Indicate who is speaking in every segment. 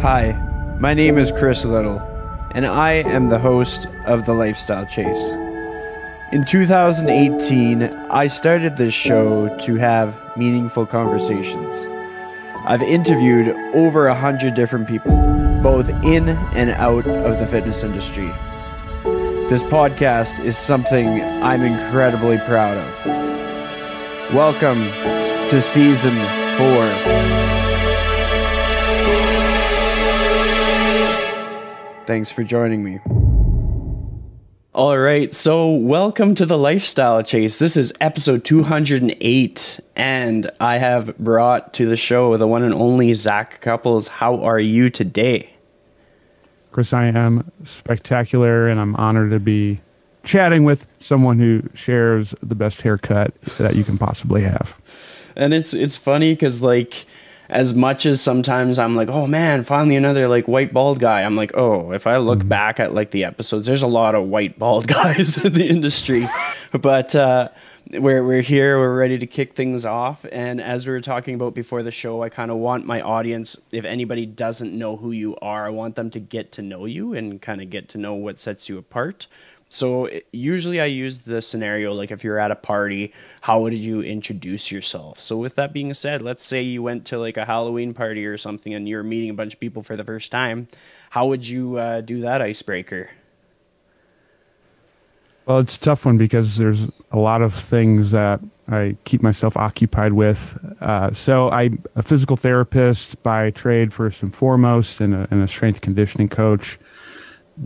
Speaker 1: Hi, my name is Chris Little, and I am the host of The Lifestyle Chase. In 2018, I started this show to have meaningful conversations. I've interviewed over 100 different people, both in and out of the fitness industry. This podcast is something I'm incredibly proud of. Welcome to Season 4. Thanks for joining me. All right, so welcome to the Lifestyle Chase. This is episode 208, and I have brought to the show the one and only Zac Cupples. How are you today?
Speaker 2: Chris, I am spectacular, and I'm honored to be chatting with someone who shares the best haircut that you can possibly have.
Speaker 1: And it's funny because, like, as much as sometimes I'm like, oh man, finally another like white bald guy. I'm like, oh, if I look back at like the episodes, there's a lot of white bald guys in the industry. But we're here, we're ready to kick things off. And as we were talking about before the show, I kind of want my audience, if anybody doesn't know who you are, I want them to get to know you and kind of get to know what sets you apart. So usually I use the scenario, like if you're at a party, how would you introduce yourself? So with that being said, let's say you went to like a Halloween party or something and you're meeting a bunch of people for the first time. How would you do that icebreaker?
Speaker 2: Well, it's a tough one because there's a lot of things that I keep myself occupied with. So I'm a physical therapist by trade first and foremost, and a strength conditioning coach.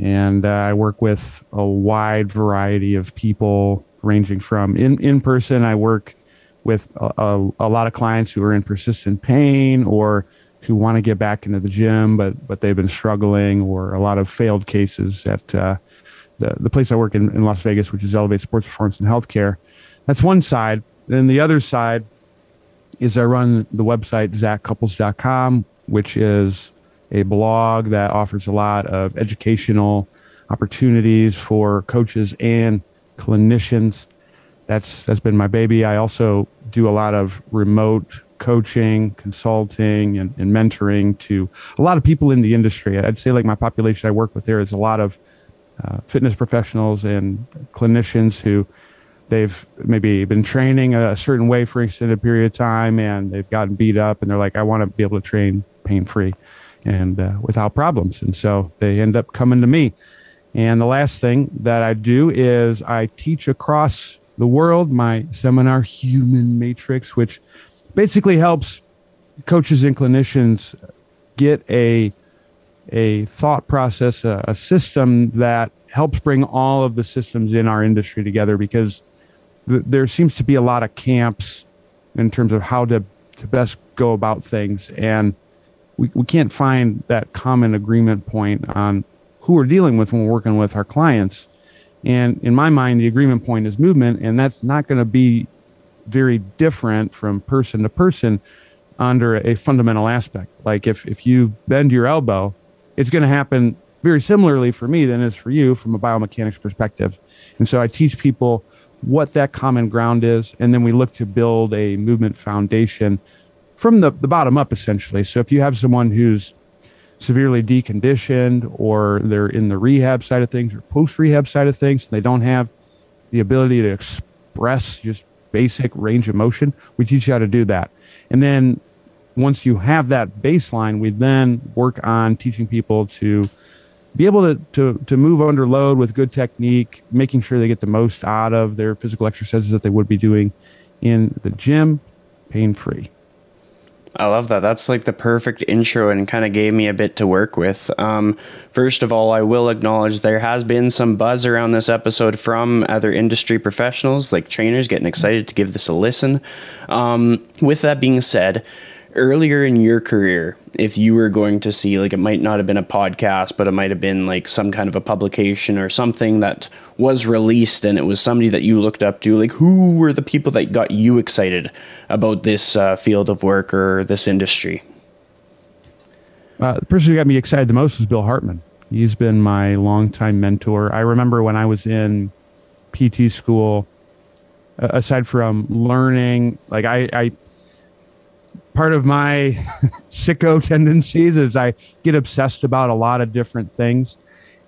Speaker 2: And I work with a wide variety of people, ranging from in person. I work with a lot of clients who are in persistent pain or who want to get back into the gym, but they've been struggling, or a lot of failed cases at the place I work in Las Vegas, which is Elevate Sports Performance and Healthcare. That's one side. Then the other side is I run the website zaccouples.com, which is a blog that offers a lot of educational opportunities for coaches and clinicians. That's been my baby. I also do a lot of remote coaching, consulting, and mentoring to a lot of people in the industry. I'd say like my population I work with there is a lot of fitness professionals and clinicians who they've maybe been training a certain way for an extended period of time, and they've gotten beat up, and they're like, I want to be able to train pain-free and without problems. And so they end up coming to me. And the last thing that I do is I teach across the world my seminar, Human Matrix, which basically helps coaches and clinicians get a thought process, a system that helps bring all of the systems in our industry together, because there seems to be a lot of camps in terms of how to best go about things. And we can't find that common agreement point on who we're dealing with when we're working with our clients. And in my mind, the agreement point is movement, and that's not going to be very different from person to person under a fundamental aspect. Like if you bend your elbow, it's going to happen very similarly for me than it is for you from a biomechanics perspective. And so I teach people what that common ground is, and then we look to build a movement foundation from the bottom up, essentially. So if you have someone who's severely deconditioned, or they're in the rehab side of things or post-rehab side of things, and they don't have the ability to express just basic range of motion, we teach you how to do that. And then once you have that baseline, we then work on teaching people to be able to move under load with good technique, making sure they get the most out of their physical exercises that they would be doing in the gym, pain-free.
Speaker 1: I love that. That's like the perfect intro and kind of gave me a bit to work with. First of all, I will acknowledge there has been some buzz around this episode from other industry professionals, like trainers, getting excited to give this a listen. With that being said, earlier in your career, if you were going to see, like, it might not have been a podcast, but it might have been like some kind of a publication or something that was released, and it was somebody that you looked up to, like, who were the people that got you excited about this field of work or this industry?
Speaker 2: The person who got me excited the most was Bill Hartman. He's been my longtime mentor. I remember when I was in PT school, aside from learning, like I part of my sicko tendencies is I get obsessed about a lot of different things.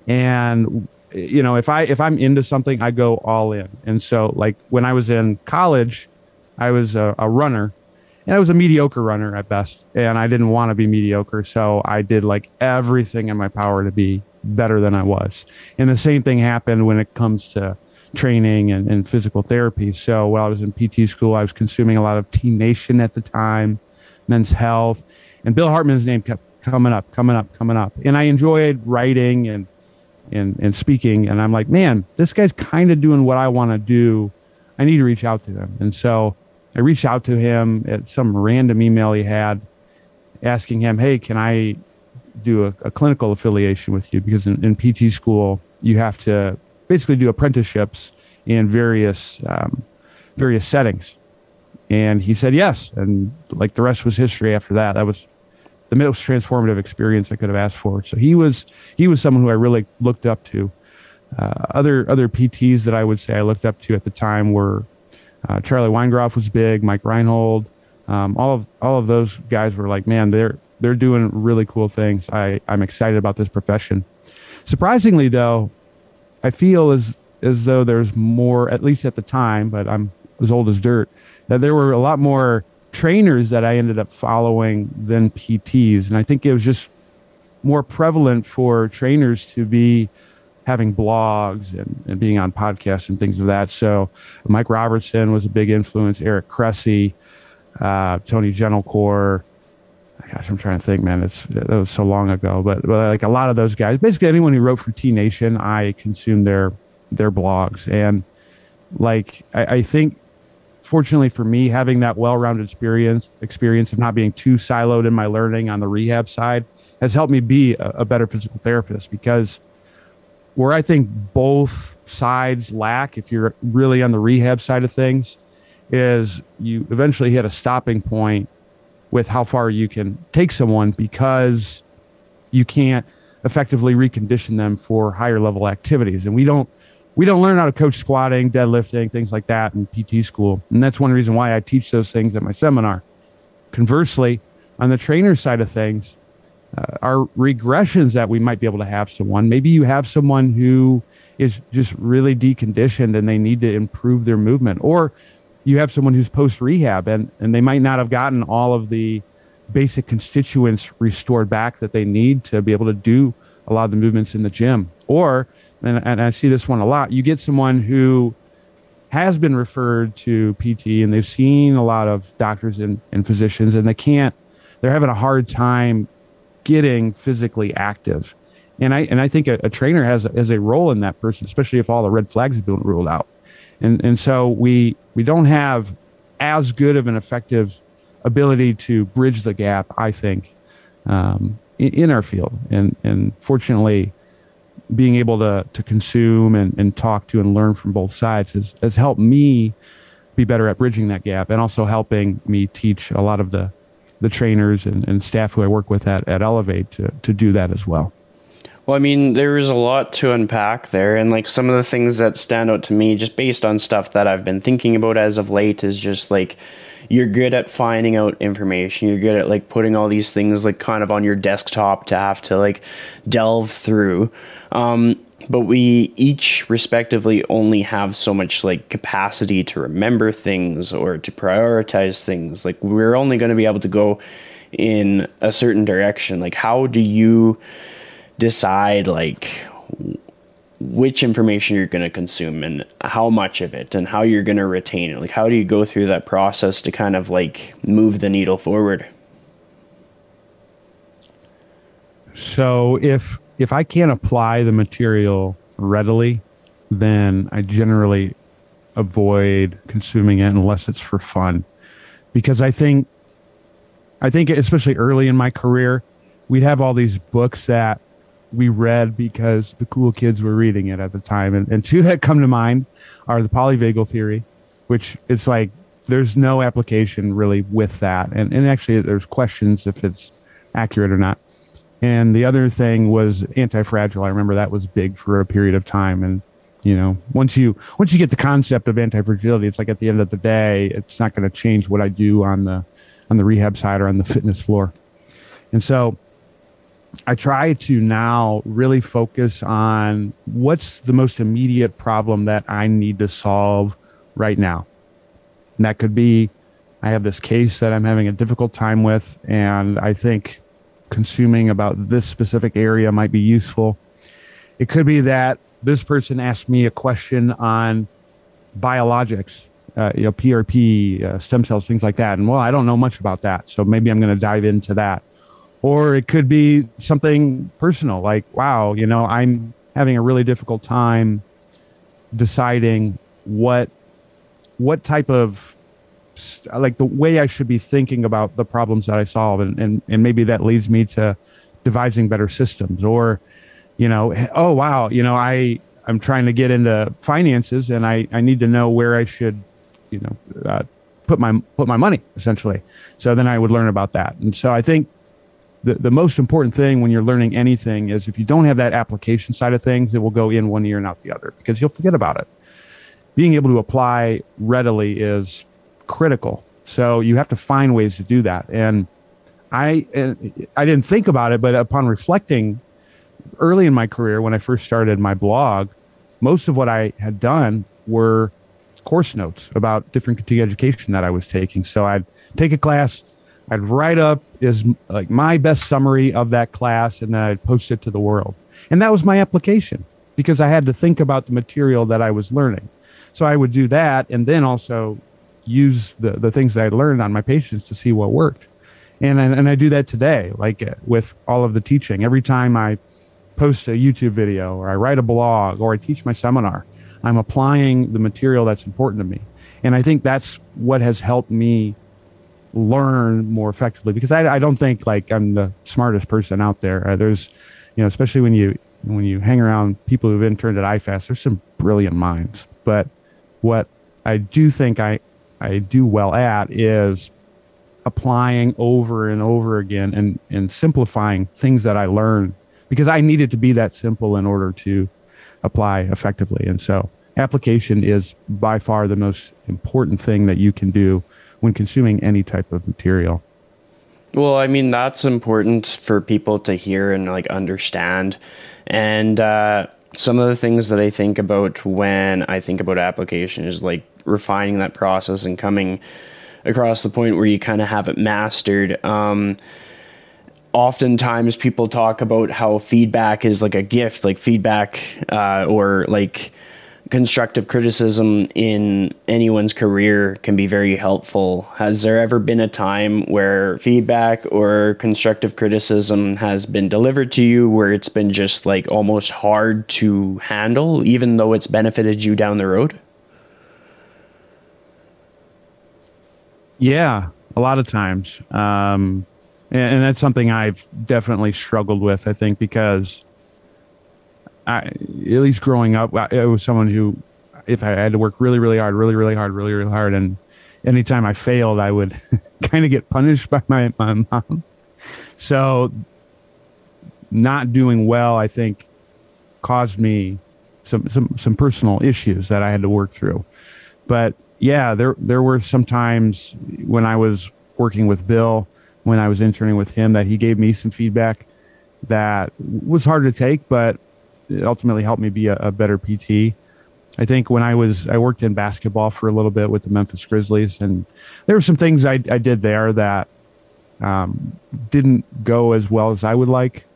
Speaker 2: And, you know, if I'm into something, I go all in. And so like when I was in college, I was a runner, and I was a mediocre runner at best. And I didn't want to be mediocre. So I did like everything in my power to be better than I was. And the same thing happened when it comes to training and physical therapy. So while I was in PT school, I was consuming a lot of T Nation at the time, Men's Health, and Bill Hartman's name kept coming up. And I enjoyed writing and speaking. And I'm like, man, this guy's kind of doing what I want to do. I need to reach out to him. And so I reached out to him at some random email he had asking him, hey, can I do a clinical affiliation with you? Because in PT school, you have to basically do apprenticeships in various settings. And he said yes. And like the rest was history after that. That was the most transformative experience I could have asked for. So he was someone who I really looked up to. Other PTs that I would say I looked up to at the time were Charlie Weingroff was big, Mike Reinhold. All of those guys were like, man, they're doing really cool things. I'm excited about this profession. Surprisingly, though, I feel as though there's more, at least at the time, but I'm as old as dirt, that there were a lot more trainers that I ended up following than PTs. And I think it was just more prevalent for trainers to be having blogs and being on podcasts and things of that. So Mike Robertson was a big influence, Eric Cressy, Tony Gentilcore. Gosh, I'm trying to think, man. That was so long ago, but like a lot of those guys, basically anyone who wrote for T Nation, I consumed their blogs. And like, I think fortunately for me, having that well-rounded experience of not being too siloed in my learning on the rehab side has helped me be a better physical therapist, because where I think both sides lack, if you're really on the rehab side of things, is you eventually hit a stopping point with how far you can take someone, because you can't effectively recondition them for higher level activities. And we don't learn how to coach squatting, deadlifting, things like that in PT school. And that's one reason why I teach those things at my seminar. Conversely, on the trainer side of things, are regressions that we might be able to have someone. Maybe you have someone who is just really deconditioned and they need to improve their movement, or you have someone who's post-rehab and they might not have gotten all of the basic constituents restored back that they need to be able to do a lot of the movements in the gym. Or, and I see this one a lot, you get someone who has been referred to PT and they've seen a lot of doctors and physicians, and they're having a hard time getting physically active. And I think a trainer has a role in that person, especially if all the red flags have been ruled out. And so we don't have as good of an effective ability to bridge the gap, I think, in our field. And fortunately, being able to consume and talk to and learn from both sides has helped me be better at bridging that gap, and also helping me teach a lot of the trainers and staff who I work with at Elevate to do that as well.
Speaker 1: Well, I mean, there's a lot to unpack there. And like some of the things that stand out to me, just based on stuff that I've been thinking about as of late, is just like, you're good at finding out information. You're good at like putting all these things like kind of on your desktop to have to like delve through. But we each respectively only have so much like capacity to remember things or to prioritize things. Like we're only going to be able to go in a certain direction. Like how do you decide like which information you're going to consume and how much of it and how you're going to retain it? Like how do you go through that process to kind of like move the needle forward?
Speaker 2: So if I can't apply the material readily, then I generally avoid consuming it unless it's for fun. Because I think especially early in my career, we'd have all these books that we read because the cool kids were reading it at the time. And two that come to mind are the polyvagal theory, which it's like there's no application really with that. And actually there's questions if it's accurate or not. And the other thing was anti-fragile. I remember that was big for a period of time. And, you know, once you get the concept of anti-fragility, it's like at the end of the day, it's not going to change what I do on on the rehab side or on the fitness floor. And so I try to now really focus on what's the most immediate problem that I need to solve right now. And that could be, I have this case that I'm having a difficult time with, and I think consuming about this specific area might be useful. It could be that this person asked me a question on biologics, PRP, stem cells, things like that. And well, I don't know much about that, so maybe I'm going to dive into that. Or it could be something personal, like, wow, I'm having a really difficult time deciding what type of, like, the way I should be thinking about the problems that I solve. And maybe that leads me to devising better systems. Or, oh, wow, I'm trying to get into finances, and I need to know where I should, put my money, essentially. So then I would learn about that. And so I think the most important thing when you're learning anything is, if you don't have that application side of things, it will go in one ear and out the other, because you'll forget about it. Being able to apply readily is critical. So you have to find ways to do that. And I didn't think about it, but upon reflecting early in my career, when I first started my blog, most of what I had done were course notes about different continuing education that I was taking. So I'd take a class, I'd write up like my best summary of that class, and then I'd post it to the world. And that was my application, because I had to think about the material that I was learning. So I would do that, and then also use the things that I learned on my patients to see what worked. And I do that today, like with all of the teaching. Every time I post a YouTube video, or I write a blog, or I teach my seminar, I'm applying the material that's important to me. And I think that's what has helped me learn more effectively, because I don't think like I'm the smartest person out there. There's, especially when you hang around people who've interned at IFAS, there's some brilliant minds. But what I do think I do well at is applying over and over again and simplifying things that I learned, because I needed to be that simple in order to apply effectively. And so application is by far the most important thing that you can do when consuming any type of material.
Speaker 1: Well, I mean, that's important for people to hear and like understand. And some of the things that I think about when I think about application is like refining that process and coming across the point where you kind of have it mastered. Oftentimes people talk about how feedback is like a gift, like feedback or like constructive criticism in anyone's career can be very helpful. Has there ever been a time where feedback or constructive criticism has been delivered to you where it's been just like almost hard to handle, even though it's benefited you down the road?
Speaker 2: Yeah, a lot of times. And that's something I've definitely struggled with, I think, because at least growing up, I was someone who, if I had to work really, really hard, really hard, and anytime I failed, I would kind of get punished by my mom. So not doing well, I think, caused me some personal issues that I had to work through. But yeah, there were some times when I was working with Bill, when I was interning with him, that he gave me some feedback that was hard to take, but it ultimately helped me be a better PT. I think when I worked in basketball for a little bit with the Memphis Grizzlies, and there were some things I did there that didn't go as well as I would like,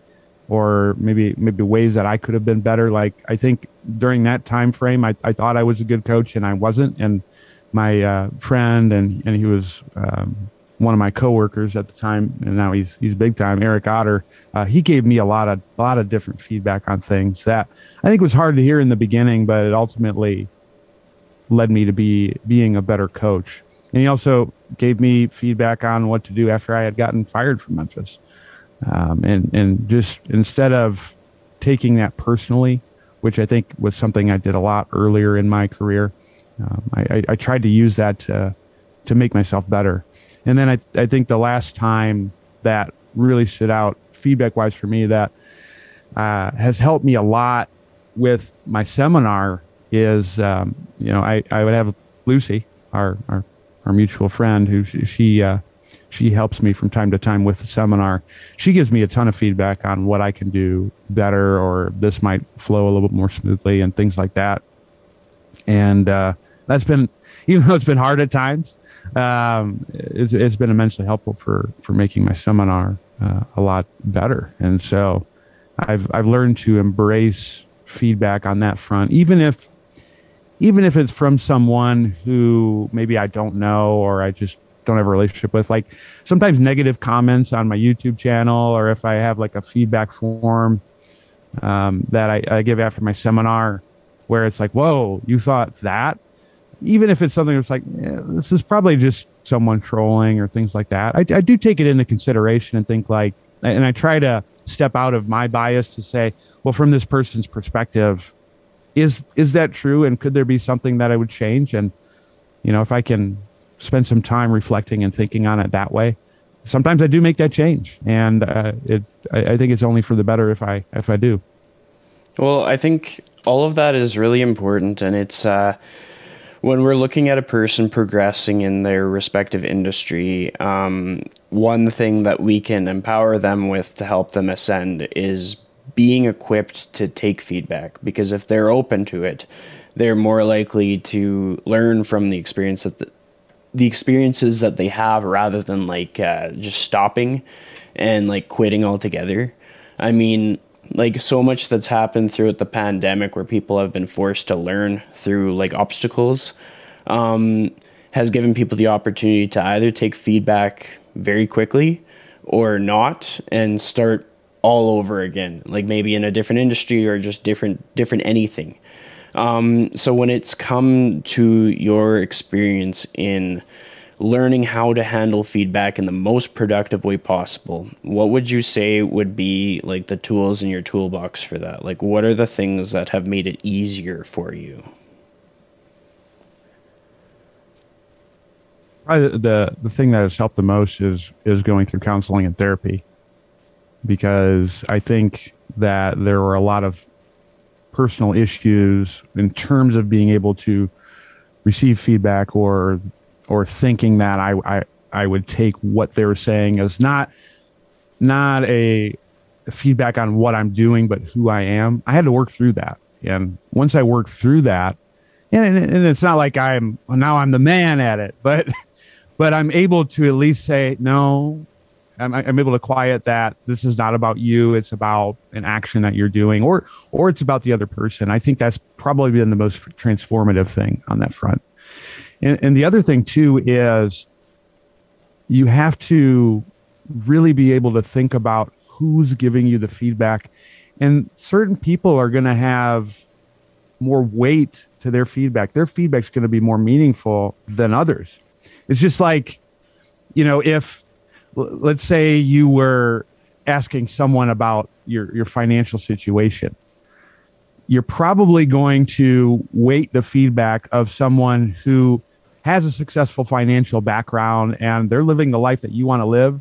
Speaker 2: or maybe ways that I could have been better. Like, I think during that time frame, I thought I was a good coach, and I wasn't. And my friend, and he was one of my coworkers at the time, and now he's big time, Eric Otter. He gave me a lot of different feedback on things that I think was hard to hear in the beginning, but it ultimately led me to being a better coach. And he also gave me feedback on what to do after I had gotten fired from Memphis. And just instead of taking that personally, which I think was something I did a lot earlier in my career, I tried to use that to make myself better. And then I think the last time that really stood out feedback-wise for me that has helped me a lot with my seminar is, I would have Lucy, our mutual friend, who she She helps me from time to time with the seminar. She gives me a ton of feedback on what I can do better, or this might flow a little bit more smoothly and things like that. And that's been, even though it's been hard at times, it's been immensely helpful for making my seminar a lot better. And so I've learned to embrace feedback on that front, even if it's from someone who maybe I don't know, or I just don't have a relationship with. Like sometimes negative comments on my YouTube channel, or if I have like a feedback form that I give after my seminar, where it's like, whoa, you thought that? Even if it's something that's like, this is probably just someone trolling or things like that, I do take it into consideration and think like, and I try to step out of my bias to say, well, from this person's perspective, is that true? And could there be something that I would change? And, you know, if I can spend some time reflecting and thinking on it that way, sometimes I do make that change. And I think it's only for the better if I do.
Speaker 1: Well, I think all of that is really important. And it's when we're looking at a person progressing in their respective industry, one thing that we can empower them with to help them ascend is being equipped to take feedback, because if they're open to it, they're more likely to learn from the experiences that they have, rather than like just stopping and like quitting altogether. I mean, like so much that's happened throughout the pandemic where people have been forced to learn through like obstacles has given people the opportunity to either take feedback very quickly or not, and start all over again, like maybe in a different industry or just different anything. So when it's come to your experience in learning how to handle feedback in the most productive way possible, what would you say would be like the tools in your toolbox for that? Like, what are the things that have made it easier for you?
Speaker 2: The thing that has helped the most is going through counseling and therapy, because I think that there were a lot of personal issues in terms of being able to receive feedback, or thinking that I would take what they were saying as not a feedback on what I'm doing, but who I am. I had to work through that. And once I worked through that, and it's not like I'm the man at it, but I'm able to at least say, no, I'm able to quiet that. This is not about you. It's about an action that you're doing, or it's about the other person. I think that's probably been the most transformative thing on that front. And the other thing too is you have to really be able to think about who's giving you the feedback. And certain people are going to have more weight to their feedback. Their feedback's going to be more meaningful than others. It's just like, you know, if let's say you were asking someone about your financial situation, you're probably going to weight the feedback of someone who has a successful financial background and they're living the life that you want to live,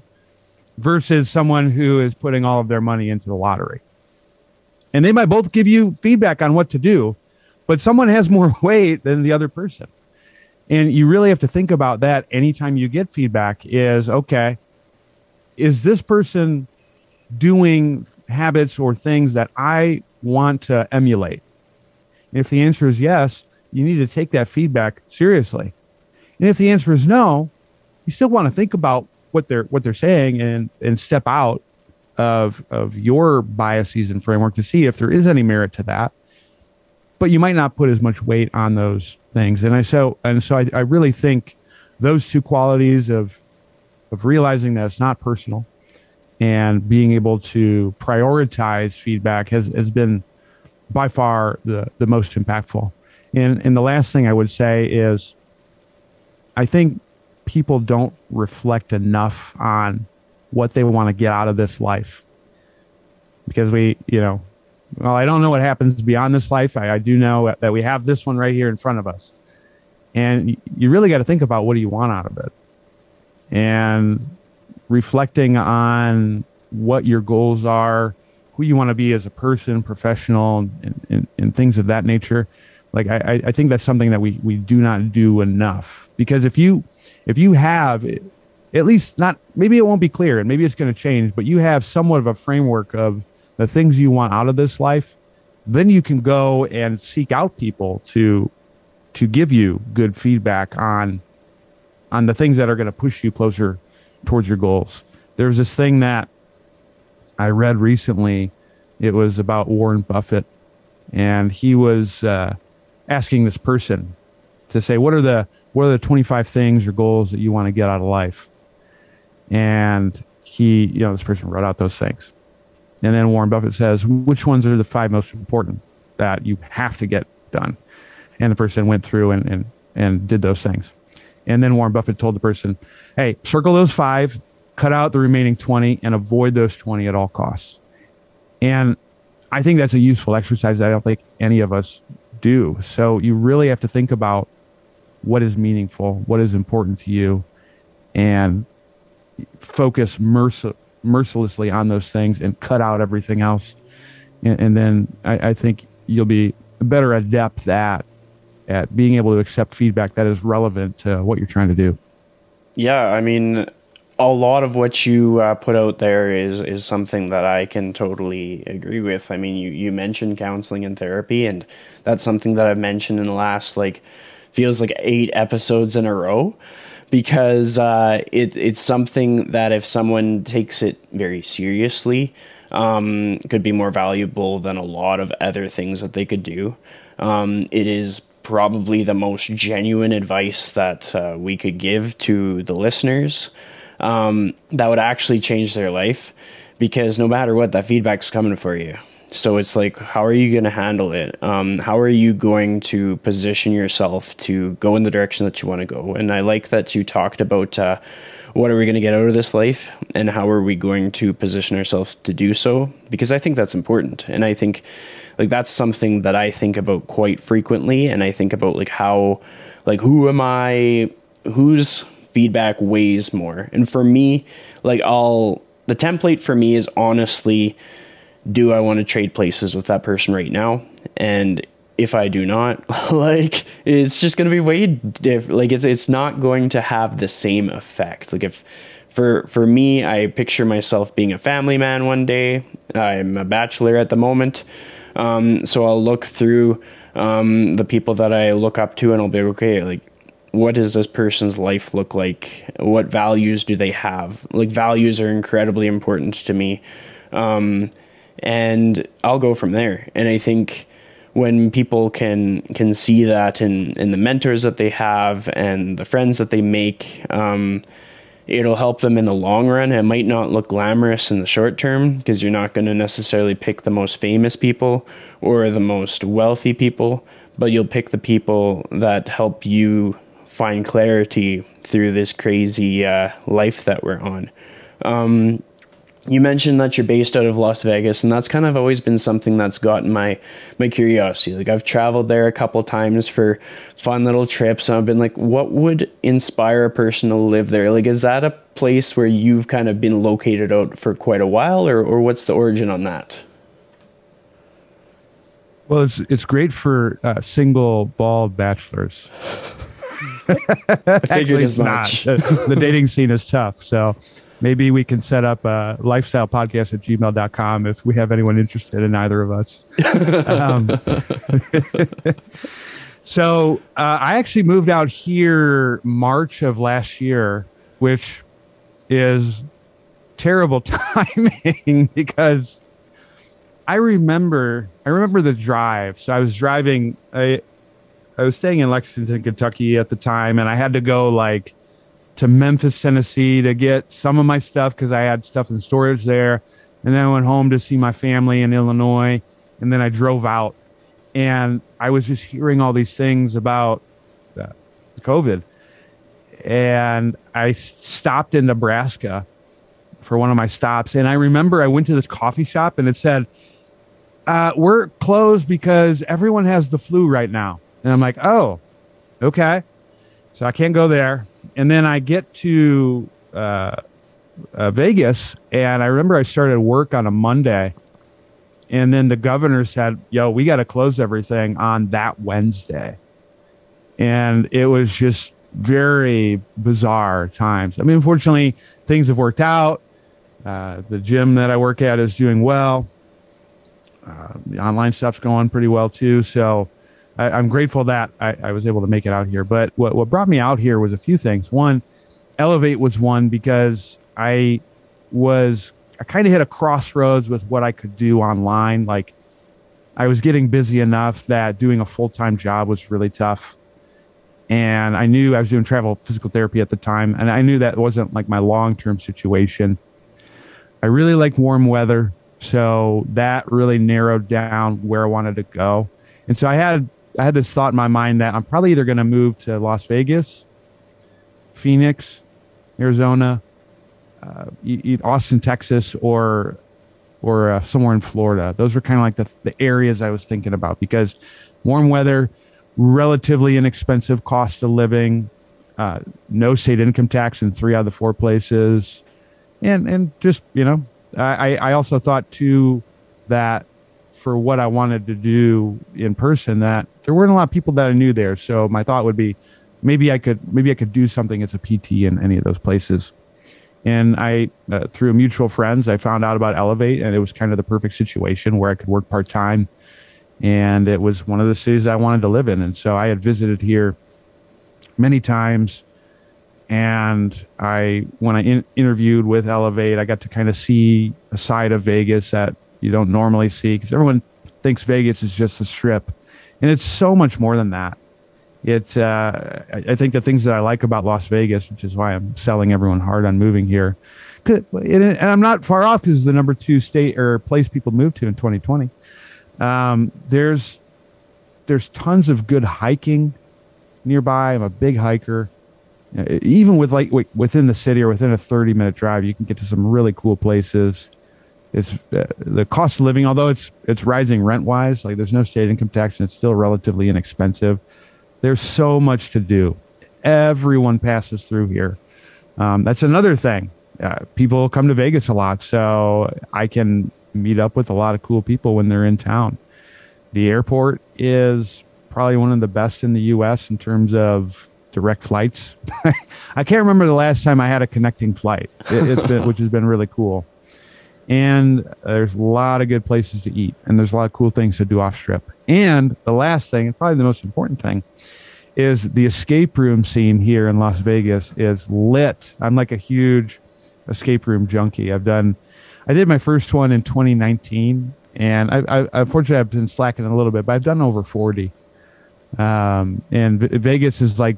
Speaker 2: versus someone who is putting all of their money into the lottery. And they might both give you feedback on what to do, but someone has more weight than the other person. And you really have to think about that anytime you get feedback is, okay, is this person doing habits or things that I want to emulate? And if the answer is yes, you need to take that feedback seriously. And if the answer is no, you still want to think about what they're saying and step out of your biases and framework to see if there is any merit to that. But you might not put as much weight on those things. And so I really think those two qualities of realizing that it's not personal and being able to prioritize feedback has been by far the most impactful. And the last thing I would say is, I think people don't reflect enough on what they want to get out of this life, because well, I don't know what happens beyond this life. I do know that we have this one right here in front of us. And you really got to think about, what do you want out of it? And reflecting on what your goals are, who you want to be as a person, professional, and things of that nature. Like, I think that's something that we do not do enough. Because if you have at least not, maybe it won't be clear and maybe it's going to change, but you have somewhat of a framework of the things you want out of this life, then you can go and seek out people to give you good feedback on the things that are going to push you closer towards your goals. There's this thing that I read recently. It was about Warren Buffett, and he was asking this person to say, what are the 25 things or goals that you want to get out of life? And this person wrote out those things. And then Warren Buffett says, which ones are the 5 most important that you have to get done? And the person went through and did those things. And then Warren Buffett told the person, hey, circle those 5, cut out the remaining 20, and avoid those 20 at all costs. And I think that's a useful exercise that I don't think any of us do. So you really have to think about what is meaningful, what is important to you, and focus mercilessly on those things and cut out everything else. And then I think you'll be better adept at being able to accept feedback that is relevant to what you're trying to do.
Speaker 1: Yeah, I mean, a lot of what you put out there is something that I can totally agree with. I mean, you mentioned counseling and therapy, and that's something that I've mentioned in the last, feels like 8 episodes in a row, because it's something that if someone takes it very seriously, could be more valuable than a lot of other things that they could do. It is probably the most genuine advice that we could give to the listeners that would actually change their life, because no matter what, that feedback's coming for you. So it's like, how are you going to handle it? How are you going to position yourself to go in the direction that you want to go? And I like that you talked about what are we going to get out of this life, and how are we going to position ourselves to do so? Because I think that's important. And I think that's something that I think about quite frequently. And I think about whose feedback weighs more. And for me, the template for me is honestly, do I want to trade places with that person right now? And if I do not, it's just going to be way different. It's not going to have the same effect. If for me, I picture myself being a family man one day. I'm a bachelor at the moment. So I'll look through the people that I look up to, and I'll be okay, what does this person's life look like? What values do they have? Values are incredibly important to me. And I'll go from there. And I think when people can see that in the mentors that they have and the friends that they make, it'll help them in the long run. It might not look glamorous in the short term, because you're not going to necessarily pick the most famous people or the most wealthy people, but you'll pick the people that help you find clarity through this crazy life that we're on. You mentioned that you're based out of Las Vegas, and that's kind of always been something that's gotten my curiosity. I've traveled there a couple times for fun little trips, and I've been what would inspire a person to live there? Is that a place where you've kind of been located out for quite a while, or what's the origin on that?
Speaker 2: Well, it's great for single bald bachelors.
Speaker 1: I figured as much.
Speaker 2: The dating scene is tough, so maybe we can set up a lifestylepodcast@gmail.com if we have anyone interested in either of us. So I actually moved out here March of last year, which is terrible timing because I remember the drive. So I was driving. I was staying in Lexington, Kentucky at the time, and I had to go to Memphis, Tennessee to get some of my stuff because I had stuff in storage there. And then I went home to see my family in Illinois. And then I drove out, and I was just hearing all these things about COVID. And I stopped in Nebraska for one of my stops. And I remember I went to this coffee shop, and it said, we're closed because everyone has the flu right now. And I'm like, oh, okay. So I can't go there. And then I get to Vegas, and I remember I started work on a Monday, and then the governor said, yo, we got to close everything on that Wednesday. And it was just very bizarre times. I mean, unfortunately, things have worked out. The gym that I work at is doing well. The online stuff's going pretty well too. So I'm grateful that I was able to make it out here. But what brought me out here was a few things. One, Elevate was one because I kind of hit a crossroads with what I could do online. Like, I was getting busy enough that doing a full-time job was really tough. And I knew I was doing travel physical therapy at the time, and I knew that wasn't like my long-term situation. I really like warm weather, so that really narrowed down where I wanted to go. And so I had this thought in my mind that I'm probably either going to move to Las Vegas, Phoenix, Arizona, Austin, Texas, or somewhere in Florida. Those were kind of like the areas I was thinking about, because warm weather, relatively inexpensive cost of living, no state income tax in 3 out of the 4 places. And just, I also thought too that for what I wanted to do in person, that there weren't a lot of people that I knew there. So my thought would be maybe I could do something as a PT in any of those places. And I, through mutual friends, I found out about Elevate, and it was kind of the perfect situation where I could work part-time. And it was one of the cities I wanted to live in. And so I had visited here many times. And when I interviewed with Elevate, I got to kind of see a side of Vegas that you don't normally see, because everyone thinks Vegas is just a strip. And it's so much more than that. I think the things that I like about Las Vegas, which is why I'm selling everyone hard on moving here, and I'm not far off because it's the number 2 state or place people move to in 2020. There's tons of good hiking nearby. I'm a big hiker. Even within the city or within a 30-minute drive, you can get to some really cool places. It's the cost of living, although it's rising rent-wise, like there's no state income tax, and it's still relatively inexpensive. There's so much to do. Everyone passes through here. That's another thing. People come to Vegas a lot, so I can meet up with a lot of cool people when they're in town. The airport is probably one of the best in the U.S. in terms of direct flights. I can't remember the last time I had a connecting flight, which has been really cool. And there's a lot of good places to eat, and there's a lot of cool things to do off strip. And the last thing, and probably the most important thing, is the escape room scene here in Las Vegas is lit. I'm like a huge escape room junkie. I did my first one in 2019, and unfortunately I've been slacking a little bit, but I've done over 40. And Vegas is like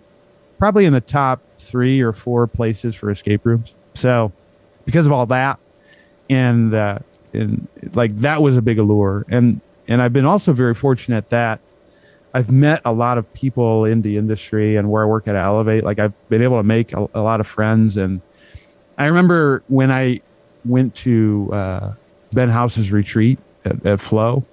Speaker 2: probably in the top 3 or 4 places for escape rooms. So because of all that, and like that was a big allure. And I've been also very fortunate that I've met a lot of people in the industry and where I work at Elevate. Like, I've been able to make a lot of friends. And I remember when I went to Ben House's retreat at Flow,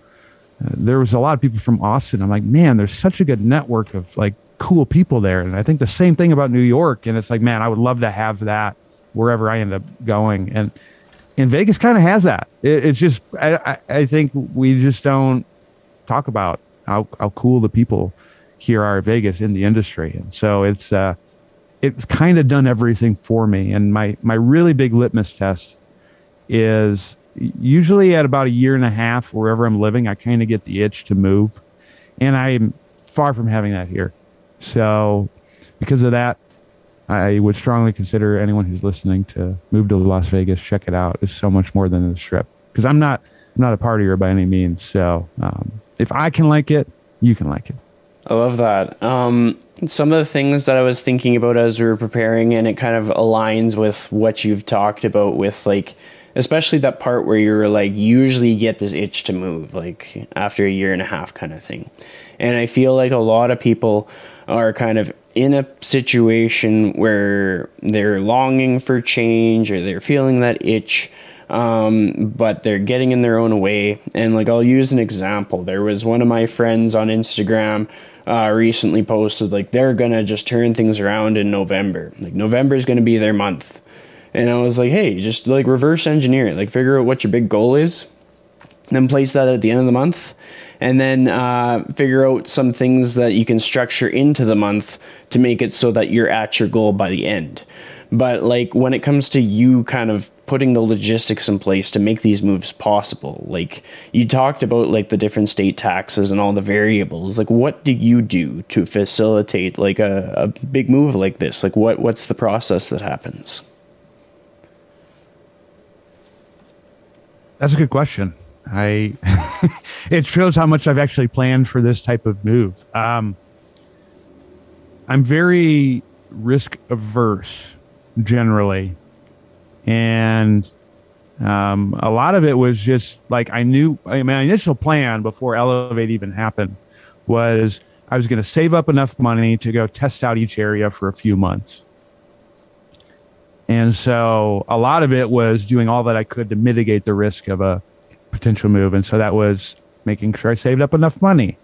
Speaker 2: there was a lot of people from Austin. I'm like, man, there's such a good network of like cool people there. And I think the same thing about New York. And it's like, man, I would love to have that wherever I end up going. And Vegas kind of has that. It's just, I think we just don't talk about how cool the people here are in Vegas in the industry. And so it's kind of done everything for me. And my really big litmus test is usually at about 1.5 years, wherever I'm living, I kind of get the itch to move. And I'm far from having that here. So because of that, I would strongly consider anyone who's listening to move to Las Vegas. Check it out. It's so much more than the strip. Because I'm not a partier by any means. So if I can like it, you can like it.
Speaker 1: I love that. Some of the things that I was thinking about as we were preparing, and it kind of aligns with what you've talked about with, like, especially that part where you're like, usually get this itch to move, like after 1.5 years kind of thing. And I feel like a lot of people are kind of in a situation where they're longing for change, or they're feeling that itch, but they're getting in their own way. And like, I'll use an example. There was one of my friends on Instagram recently posted, like, they're gonna just turn things around in November. Like, November is gonna be their month. And I was like, hey, just like reverse engineer it, like figure out what your big goal is, then place that at the end of the month. and then figure out some things that you can structure into the month to make it so that you're at your goal by the end. But like when it comes to you kind of putting the logistics in place to make these moves possible, like you talked about like the different state taxes and all the variables, like what do you do to facilitate like a big move like this? Like what's the process that happens?
Speaker 2: That's a good question. It shows how much I've actually planned for this type of move. I'm very risk averse generally. And a lot of it was just like my initial plan before Elevate even happened was I was going to save up enough money to go test out each area for a few months. And so a lot of it was doing all that I could to mitigate the risk of a potential move. And so that was making sure I saved up enough money,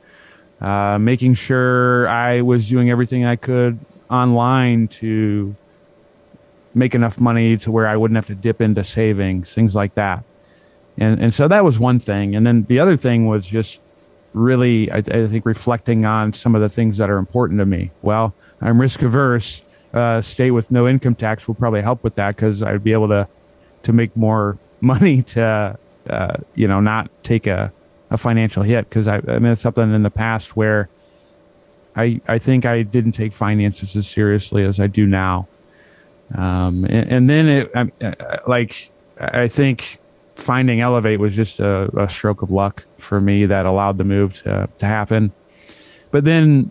Speaker 2: making sure I was doing everything I could online to make enough money to where I wouldn't have to dip into savings, things like that. And so that was one thing. And then the other thing was just really, I think, reflecting on some of the things that are important to me. Well, I'm risk averse. State with no income tax will probably help with that because I'd be able to make more money to, not take a financial hit. Because it's something in the past where I think I didn't take finances as seriously as I do now. And then I think finding Elevate was just a stroke of luck for me that allowed the move to happen. But then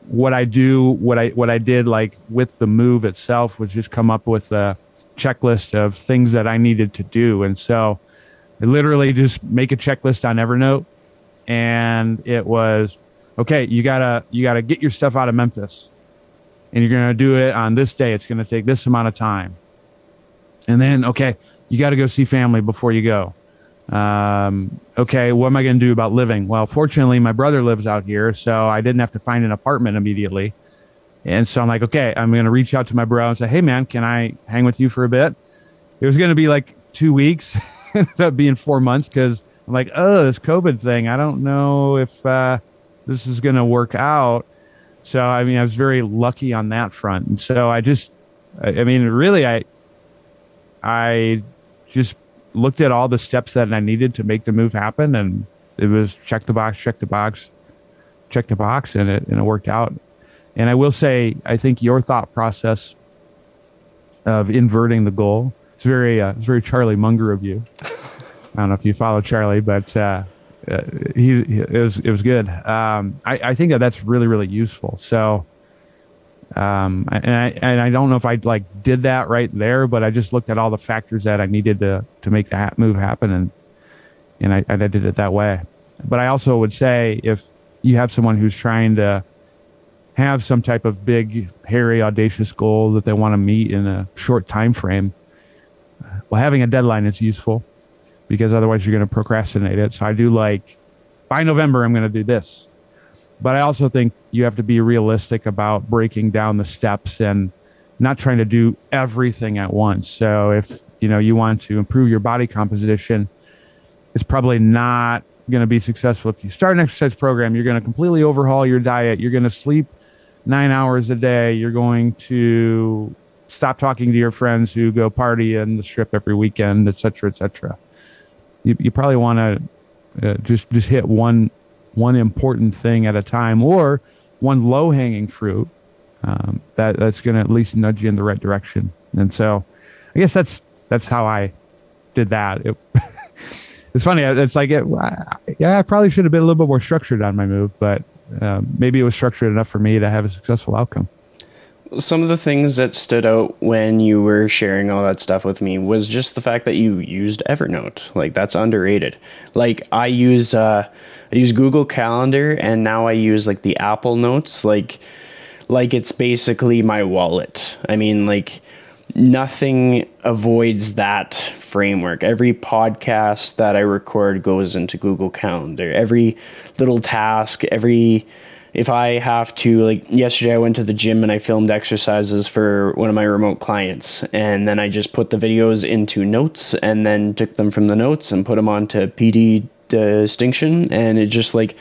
Speaker 2: what I did like with the move itself was just come up with a checklist of things that I needed to do. And so I literally just make a checklist on Evernote, and it was, okay, you gotta get your stuff out of Memphis, and you're going to do it on this day. It's going to take this amount of time. And then, okay, you got to go see family before you go. Okay, what am I going to do about living? Well, fortunately, my brother lives out here, so I didn't have to find an apartment immediately. And so I'm like, okay, I'm going to reach out to my bro and say, hey, man, can I hang with you for a bit? It was going to be like 2 weeks. It ended up being 4 months because I'm like, oh, this COVID thing, I don't know if this is going to work out. So, I was very lucky on that front. And so I just looked at all the steps that I needed to make the move happen. And it was check the box, and it worked out. And I will say, I think your thought process of inverting the goal, it's very Charlie Munger of you. I don't know if you follow Charlie, but, it was good. I think that's really, really useful. So, and I don't know if I did that right there, but I just looked at all the factors that I needed to make that move happen. And I did it that way. But I also would say if you have someone who's trying to have some type of big, hairy, audacious goal that they want to meet in a short time frame, well, having a deadline is useful, because otherwise you're going to procrastinate it. So I do by November, I'm going to do this. But I also think you have to be realistic about breaking down the steps and not trying to do everything at once. So if, you want to improve your body composition, it's probably not going to be successful. If you start an exercise program, you're going to completely overhaul your diet. You're going to sleep 9 hours a day. You're going to stop talking to your friends who go party in the strip every weekend, et cetera, et cetera. You probably want to just hit one important thing at a time, or one low-hanging fruit that's going to at least nudge you in the right direction. And so I guess that's how I did that. It's funny. It's I probably should have been a little bit more structured on my move, but maybe it was structured enough for me to have a successful outcome.
Speaker 1: Some of the things that stood out when you were sharing all that stuff with me was just the fact that you used Evernote. That's underrated. I use Google Calendar, and now I use the Apple Notes. It's basically my wallet. Nothing avoids that framework. Every podcast that I record goes into Google Calendar. Every little task, if I have to, yesterday I went to the gym and I filmed exercises for one of my remote clients, and then I just put the videos into notes and then took them from the notes and put them onto distinction, and it just like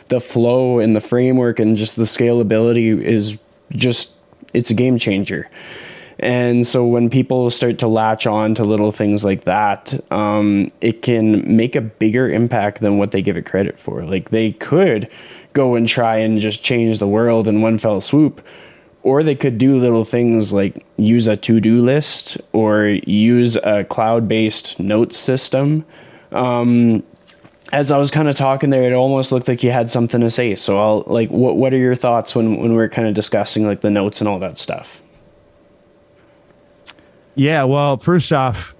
Speaker 1: the flow and the framework and just the scalability is just, it's a game changer. And so when people start to latch on to little things like that, it can make a bigger impact than what they give it credit for. Like they could go and try and just change the world in one fell swoop, or they could do little things like use a to-do list or use a cloud-based notes system. As I was kind of talking there, it almost looked like you had something to say. So I'll like, what are your thoughts when we're kind of discussing like the notes and all that stuff?
Speaker 2: Yeah, well, first off,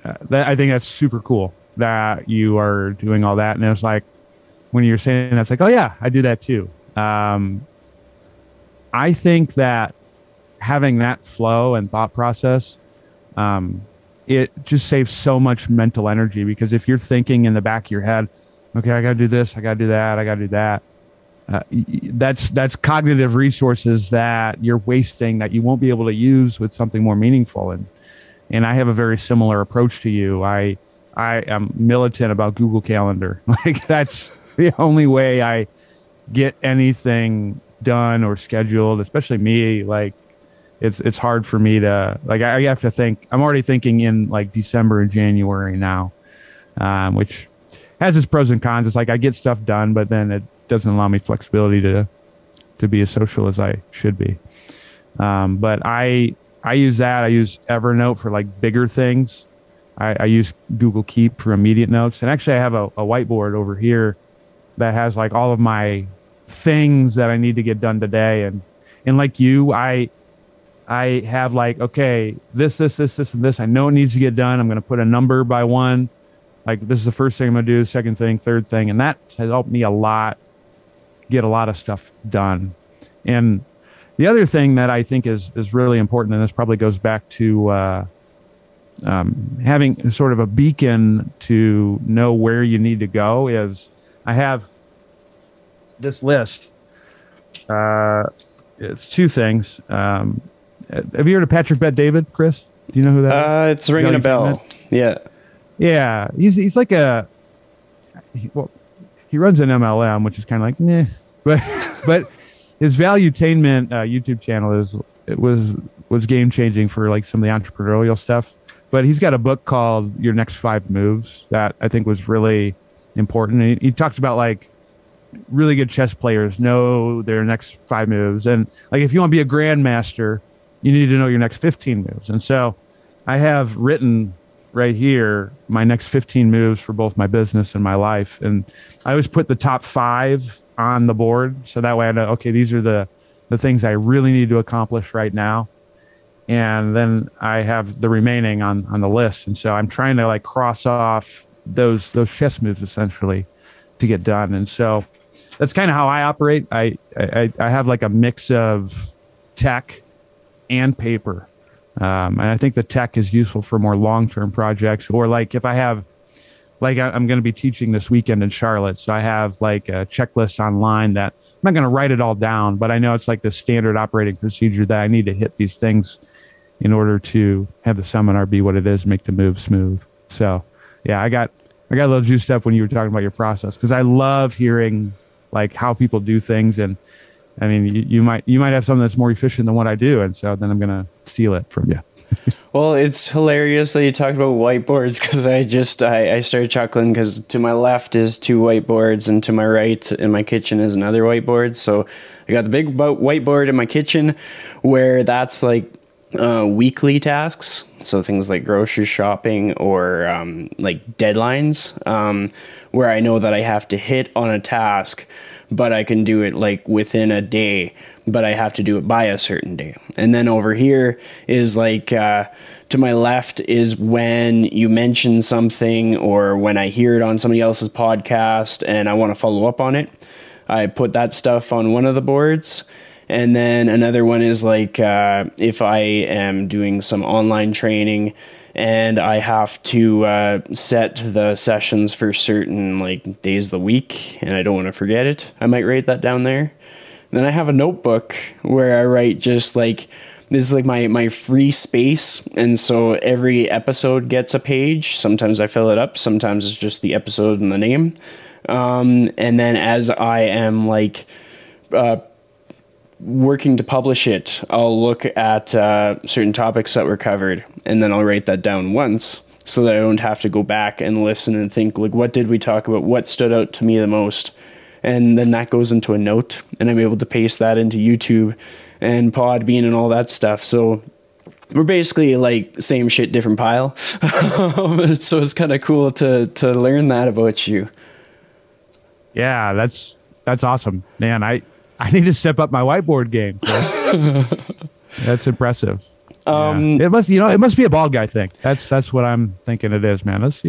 Speaker 2: I think that's super cool that you are doing all that. And it's like, when you're saying that, it's like, oh yeah, I do that too. I think that having that flow and thought process, it just saves so much mental energy, because if you're thinking in the back of your head, okay, I got to do this, I got to do that, I got to do that. That's cognitive resources that you're wasting that you won't be able to use with something more meaningful. And I have a very similar approach to you. I am militant about Google Calendar. Like that's the only way I get anything done or scheduled, especially me. Like it's hard for me to, like, I have to think. I'm already thinking in like December and January now, which has its pros and cons. It's like I get stuff done, but then it doesn't allow me flexibility to be as social as I should be. But I use that. I use Evernote for like bigger things. I use Google Keep for immediate notes. And actually I have a whiteboard over here that has like all of my things that I need to get done today. And like you, I have like, okay, this, and this. I know it needs to get done. I'm going to put a number by one. Like this is the first thing I'm going to do, second thing, third thing. And that has helped me a lot, get a lot of stuff done. And the other thing that I think is really important, and this probably goes back to having sort of a beacon to know where you need to go, is I have this list. It's two things. Have you heard of Patrick Bet-David, Chris? Do you know who that is?
Speaker 1: It's ringing a bell. Yeah.
Speaker 2: Yeah. He's like he runs an MLM, which is kind of like, meh. But his valuetainment YouTube channel was game changing for like some of the entrepreneurial stuff. But he's got a book called Your Next 5 Moves that I think was really important. And he talks about like really good chess players know their next 5 moves. And like if you want to be a grandmaster, you need to know your next 15 moves. And so I have written right here my next 15 moves for both my business and my life. And I always put the top 5 on the board. So that way I know, okay, these are the things I really need to accomplish right now. And then I have the remaining on the list. And so I'm trying to like cross off those chess moves essentially to get done. And so that's kind of how I operate. I have like a mix of tech and paper. And I think the tech is useful for more long-term projects, or like if I have, like I'm going to be teaching this weekend in Charlotte. So I have like a checklist online that I'm not going to write it all down, but I know it's like the standard operating procedure that I need to hit these things in order to have the seminar be what it is, make the move smooth. So yeah, I got a little juiced up when you were talking about your process, because I love hearing like how people do things. And I mean, you might have something that's more efficient than what I do. And so then I'm going to steal it from you.
Speaker 1: Well, it's hilarious that you talked about whiteboards, because I started chuckling because to my left is 2 whiteboards and to my right in my kitchen is another whiteboard. So I got the big whiteboard in my kitchen where that's like weekly tasks. So things like grocery shopping or like deadlines, where I know that I have to hit on a task, but I can do it like within a day, but I have to do it by a certain day. And then over here is like, to my left is when you mention something or when I hear it on somebody else's podcast and I want to follow up on it. I put that stuff on one of the boards. And then another one is like, if I am doing some online training and I have to set the sessions for certain like days of the week and I don't want to forget it, I might write that down there. And then I have a notebook where I write just like this is like my free space, and so every episode gets a page. Sometimes I fill it up, sometimes it's just the episode and the name. And then as I am like working to publish it, I'll look at certain topics that were covered, and then I'll write that down once so that I don't have to go back and listen and think, like, what did we talk about? What stood out to me the most? And then that goes into a note, and I'm able to paste that into YouTube and Podbean and all that stuff. So we're basically like same shit, different pile. So it's kind of cool to learn that about you.
Speaker 2: Yeah, that's awesome, man. I need to step up my whiteboard game. That's impressive. It must be a bald guy thing. That's what I'm thinking it is, man. That's,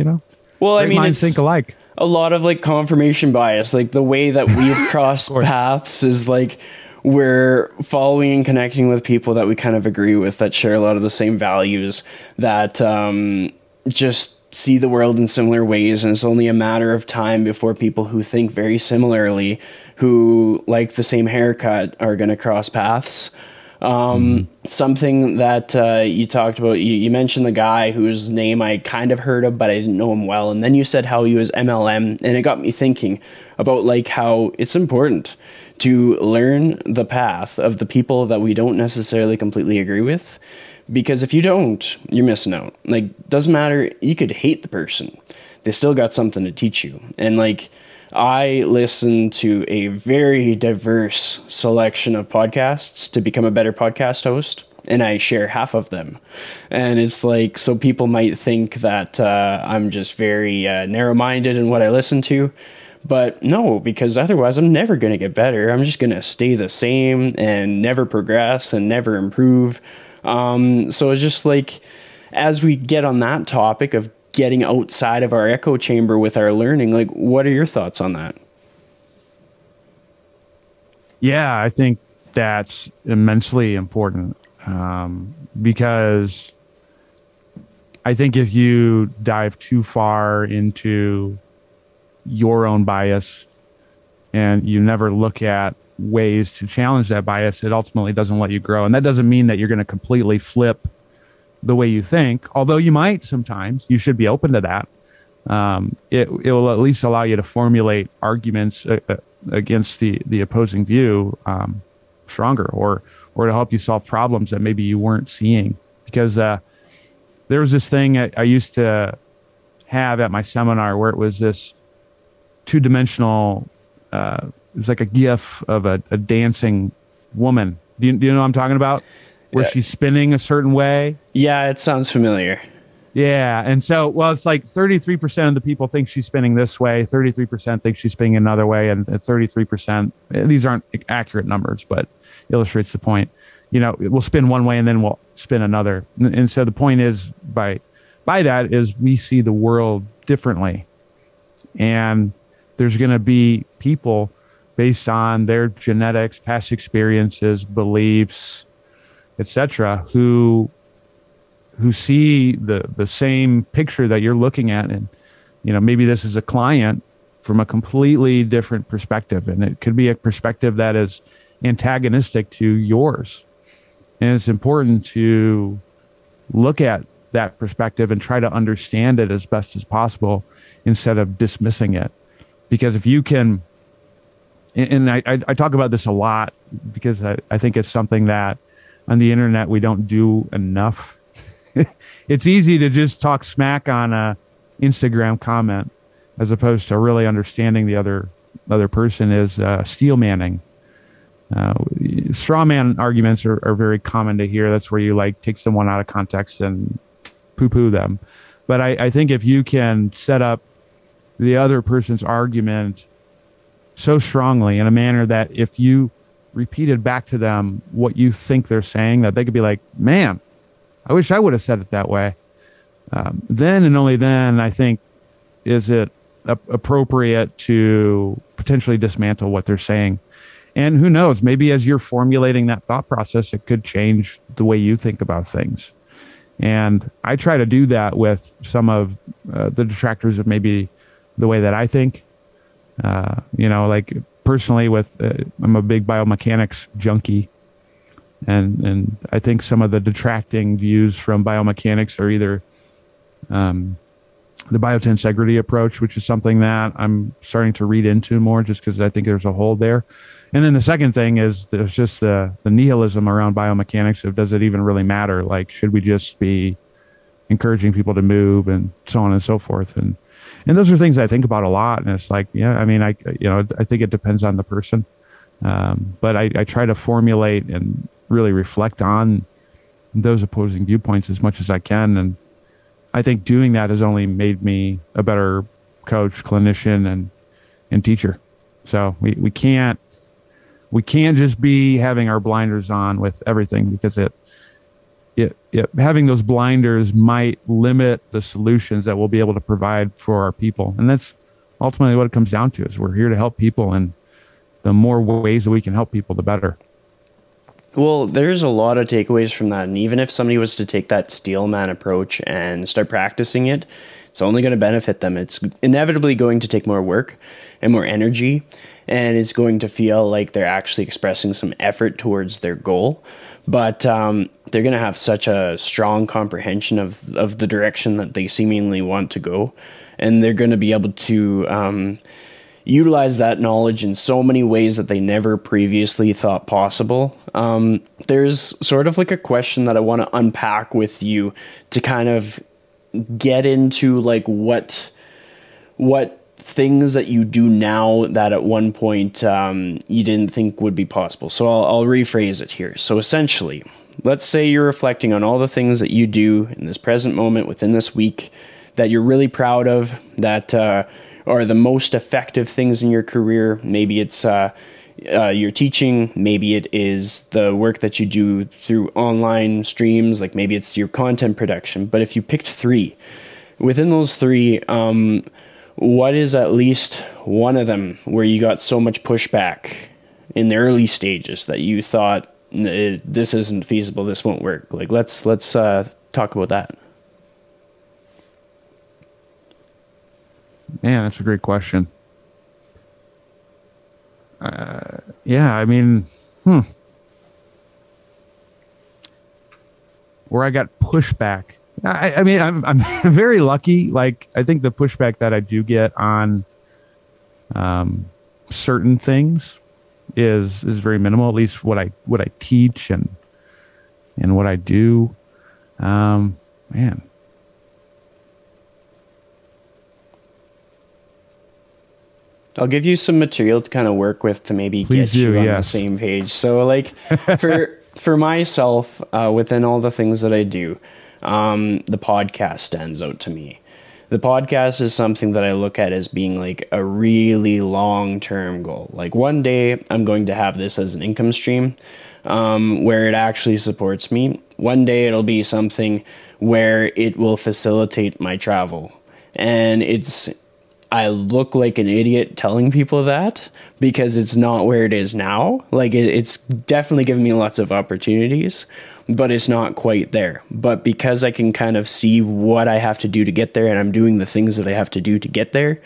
Speaker 1: well, I mean,
Speaker 2: minds think alike.
Speaker 1: A lot of like confirmation bias, like the way that we've crossed paths is like we're following and connecting with people that we kind of agree with, that share a lot of the same values, that just see the world in similar ways. And it's only a matter of time before people who think very similarly, who like the same haircut, are going to cross paths. Something that you talked about, you mentioned the guy whose name I kind of heard of, but I didn't know him well. And then you said how he was MLM, and it got me thinking about like how it's important to learn the path of the people that we don't necessarily completely agree with. Because if you don't, you're missing out. Like, doesn't matter. You could hate the person. They still got something to teach you. And like, I listen to a very diverse selection of podcasts to become a better podcast host, and I share half of them. And it's like, so people might think that I'm just very narrow-minded in what I listen to, but no, because otherwise I'm never going to get better. I'm just going to stay the same and never progress and never improve. So it's just like, as we get on that topic of getting outside of our echo chamber with our learning, like, what are your thoughts on that?
Speaker 2: Yeah, I think that's immensely important, because I think if you dive too far into your own bias and you never look at ways to challenge that bias, it ultimately doesn't let you grow. And that doesn't mean that you're going to completely flip the way you think, although you might sometimes. You should be open to that. It will at least allow you to formulate arguments against the opposing view stronger, or to help you solve problems that maybe you weren't seeing. Because there was this thing I used to have at my seminar where it was this two-dimensional, it was like a GIF of a dancing woman. Do you know what I'm talking about? Where she's spinning a certain way.
Speaker 1: Yeah, it sounds familiar.
Speaker 2: Yeah. And so, well, it's like 33% of the people think she's spinning this way, 33% think she's spinning another way, and 33%, these aren't accurate numbers, but illustrates the point. We'll spin one way and then we'll spin another. And so the point is, by that is, we see the world differently. And there's going to be people based on their genetics, past experiences, beliefs, etc., who see the same picture that you're looking at. And maybe this is a client from a completely different perspective, and it could be a perspective that is antagonistic to yours. And it's important to look at that perspective and try to understand it as best as possible instead of dismissing it. Because if you can, and I talk about this a lot because I think it's something that on the internet we don't do enough. It's easy to just talk smack on a Instagram comment as opposed to really understanding the other person. Is steel manning. Straw man arguments are very common to hear. That's where you like take someone out of context and poo-poo them. But I think if you can set up the other person's argument so strongly in a manner that if you repeated back to them what you think they're saying, that they could be like, man, I wish I would have said it that way. Then and only then, I think, is it appropriate to potentially dismantle what they're saying. And who knows, maybe as you're formulating that thought process, it could change the way you think about things. And I try to do that with some of the detractors of maybe the way that I think. Like personally, I'm a big biomechanics junkie. And I think some of the detracting views from biomechanics are either the biotensegrity approach, which is something that I'm starting to read into more just because I think there's a hole there. And then the second thing is there's just the nihilism around biomechanics of, does it even really matter? Like, should we just be encouraging people to move and so on and so forth? And those are things I think about a lot. And it's like, yeah, I mean, I think it depends on the person. But I try to formulate and really reflect on those opposing viewpoints as much as I can. And I think doing that has only made me a better coach, clinician, and teacher. So we can't just be having our blinders on with everything, because having those blinders might limit the solutions that we'll be able to provide for our people. And that's ultimately what it comes down to, is we're here to help people, and the more ways that we can help people, the better.
Speaker 1: Well, there's a lot of takeaways from that. And even if somebody was to take that Steelman approach and start practicing it, it's only going to benefit them. It's inevitably going to take more work and more energy, and it's going to feel like they're actually expressing some effort towards their goal. But they're going to have such a strong comprehension of the direction that they seemingly want to go. And they're going to be able to utilize that knowledge in so many ways that they never previously thought possible. There's sort of like a question that I want to unpack with you to kind of get into, like, what things that you do now that at one point you didn't think would be possible. So I'll rephrase it here. So essentially, let's say you're reflecting on all the things that you do in this present moment within this week that you're really proud of, that are the most effective things in your career. Maybe it's your teaching, maybe it is the work that you do through online streams, like maybe it's your content production. But if you picked three, within those three, what is at least one of them where you got so much pushback in the early stages that you thought, this isn't feasible, this won't work? Like, let's talk about that.
Speaker 2: Man, that's a great question. Yeah, I mean, where I got pushback. I mean, I'm very lucky. Like, I think the pushback that I do get on certain things is very minimal. At least what I teach and what I do. Man.
Speaker 1: I'll give you some material to kind of work with to maybe get you on the same page. So, like, for myself, within all the things that I do, the podcast stands out to me. The podcast is something that I look at as being like a really long-term goal. Like, one day I'm going to have this as an income stream, where it actually supports me. One day it'll be something where it will facilitate my travel. And I look like an idiot telling people that, because it's not where it is now. Like, it's definitely given me lots of opportunities, but it's not quite there. But because I can kind of see what I have to do to get there, and I'm doing the things that I have to do to get there,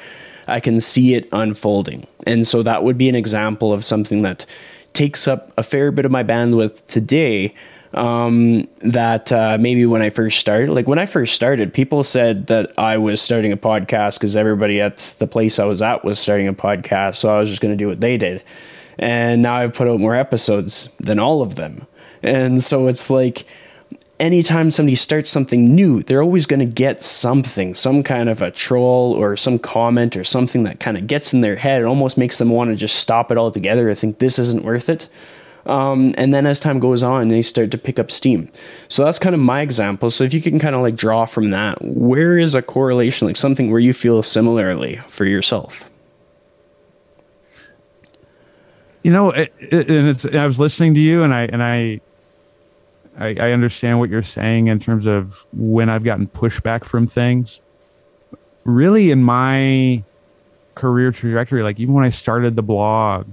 Speaker 1: I can see it unfolding. And so that would be an example of something that takes up a fair bit of my bandwidth today, that maybe when I first started, people said that I was starting a podcast because everybody at the place I was at was starting a podcast, so I was just going to do what they did. And now I've put out more episodes than all of them. And so it's like, anytime somebody starts something new, they're always going to get something, some kind of a troll or some comment or something that kind of gets in their head. It almost makes them want to just stop it altogether. I think this isn't worth it. And then as time goes on, they start to pick up steam. So that's kind of my example. So if you can kind of like draw from that, where is a correlation, like something where you feel similarly for yourself?
Speaker 2: You know, I was listening to you, and I understand what you're saying in terms of when I've gotten pushback from things. Really, in my career trajectory, like even when I started the blog,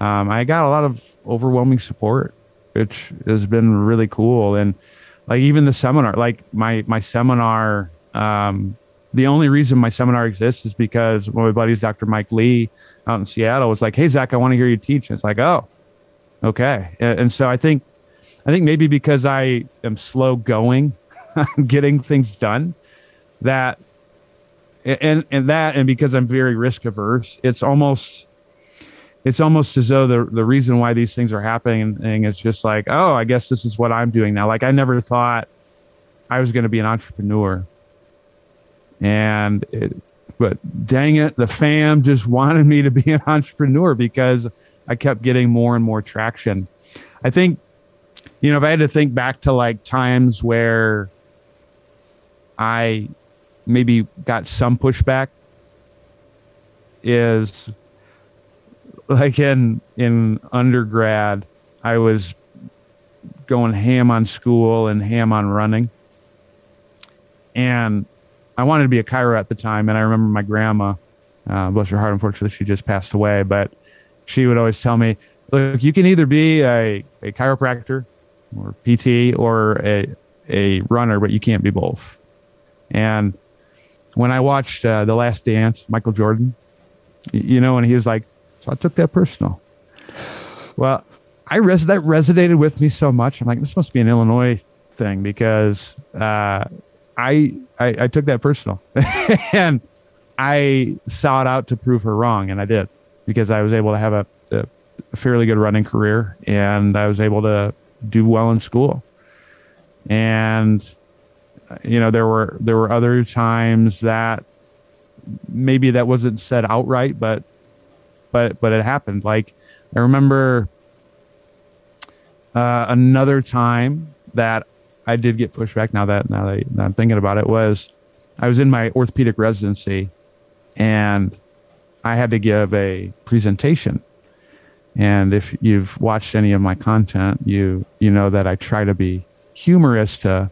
Speaker 2: I got a lot of overwhelming support, which has been really cool. And like even the seminar, like my seminar, the only reason my seminar exists is because one of my buddies, Dr. Mike Lee out in Seattle, was like, "Hey, Zach, I want to hear you teach." And it's like, oh, okay. And so I think I think maybe because I am slow going on getting things done, that and because I'm very risk averse, it's almost as though the reason why these things are happening is just like, oh, I guess this is what I'm doing now. Like, I never thought I was going to be an entrepreneur, but dang it, the fam just wanted me to be an entrepreneur because I kept getting more and more traction. I think, if I had to think back to like times where I maybe got some pushback, is like in undergrad, I was going ham on school and ham on running. And I wanted to be a chiro at the time. And I remember my grandma, bless her heart, unfortunately, she just passed away, but she would always tell me, look, you can either be a chiropractor or PT or a runner, but you can't be both. And when I watched The Last Dance, Michael Jordan, and he was like, so I took that personal. Well, that resonated with me so much. I'm like, this must be an Illinois thing, because I took that personal and I sought out to prove her wrong. And I did, because I was able to have a fairly good running career, and I was able to do well in school. And, there were other times that maybe that wasn't said outright, but it happened. Like, I remember another time that I did get pushback. Now that I'm thinking about it, was I was in my orthopedic residency, and I had to give a presentation. And if you've watched any of my content, you know that I try to be humorous to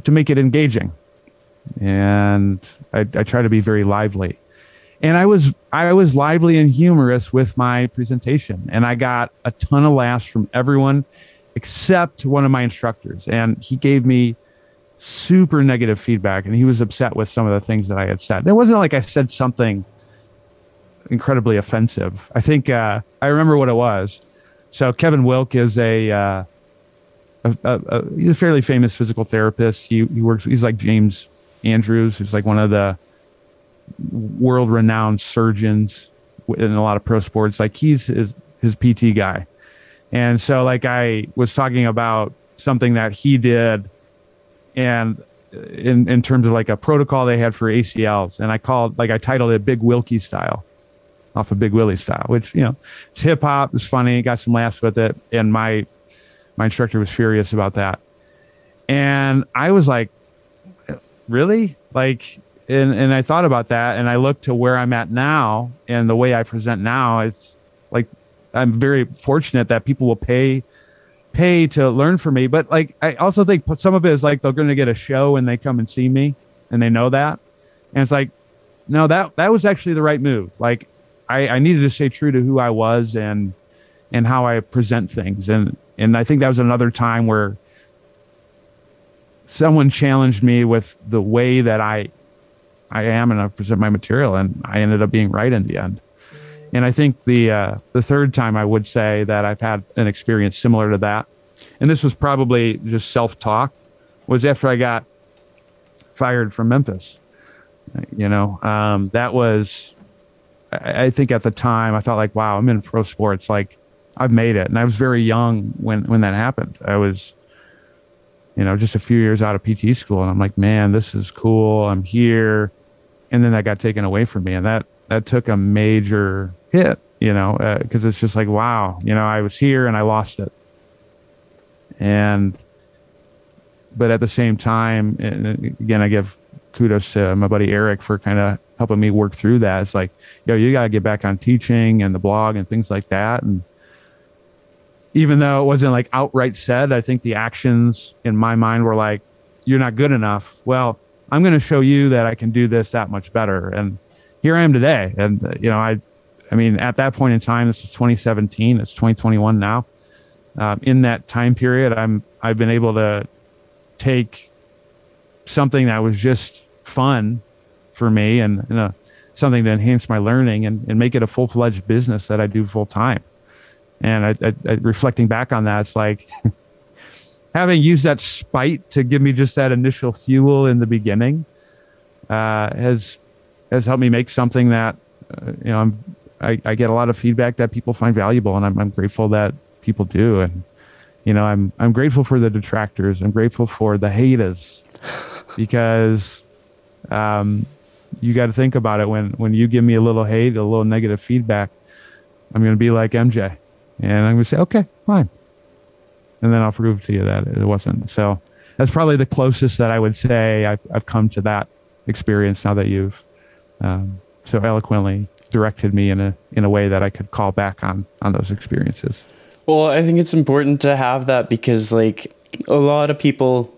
Speaker 2: make it engaging, and I try to be very lively. And I was lively and humorous with my presentation, and I got a ton of laughs from everyone except one of my instructors, and he gave me super negative feedback, and he was upset with some of the things that I had said. It wasn't like I said something incredibly offensive. I think I remember what it was. So Kevin Wilk is he's a fairly famous physical therapist. He's like James Andrews, who's like one of the world-renowned surgeons in a lot of pro sports. Like, he's his PT guy. And so, like, I was talking about something that he did, and in terms of like a protocol they had for ACLs, and I titled it Big Wilkie Style, off of Big Willie Style, which, it's hip hop, it's funny, got some laughs with it, and my instructor was furious about that. And I was like, really? Like, and I thought about that, and I looked to where I'm at now and the way I present now. It's like, I'm very fortunate that people will pay to learn from me. But like, I also think some of it is like, they're going to get a show and they come and see me, and they know that. And it's like, no, that was actually the right move. Like, I needed to stay true to who I was and how I present things. And I think that was another time where someone challenged me with the way that I am and I present my material, and I ended up being right in the end. And I think the third time I would say that I've had an experience similar to that, and this was probably just self-talk, was after I got fired from Memphis. That was, I think at the time I thought like, wow, I'm in pro sports. Like, I've made it. And I was very young when that happened. I was, just a few years out of PT school, and I'm like, man, this is cool. I'm here. And then that got taken away from me. And that took a major hit, because it's just like, wow, I was here and I lost it. But at the same time, and again, I give kudos to my buddy Eric for kind of helping me work through that. It's like, you got to get back on teaching and the blog and things like that. And even though it wasn't like outright said, I think the actions in my mind were like, you're not good enough. Well, I'm going to show you that I can do this that much better. And here I am today. And, I mean, at that point in time, this was 2017, it's 2021 now. In that time period, I've been able to take something that was just fun for me and something to enhance my learning and make it a full-fledged business that I do full time. And I reflecting back on that, it's like, having used that spite to give me just that initial fuel in the beginning has helped me make something that I get a lot of feedback that people find valuable, and I'm grateful that people do. And I'm grateful for the detractors. I'm grateful for the haters, because you got to think about it. When you give me a little hate, a little negative feedback, I'm going to be like MJ, and I'm going to say, okay, fine. And then I'll prove to you that it wasn't. So that's probably the closest that I would say I've come to that experience, now that you've so eloquently directed me in a way that I could call back on those experiences.
Speaker 1: Well, I think it's important to have that, because like a lot of people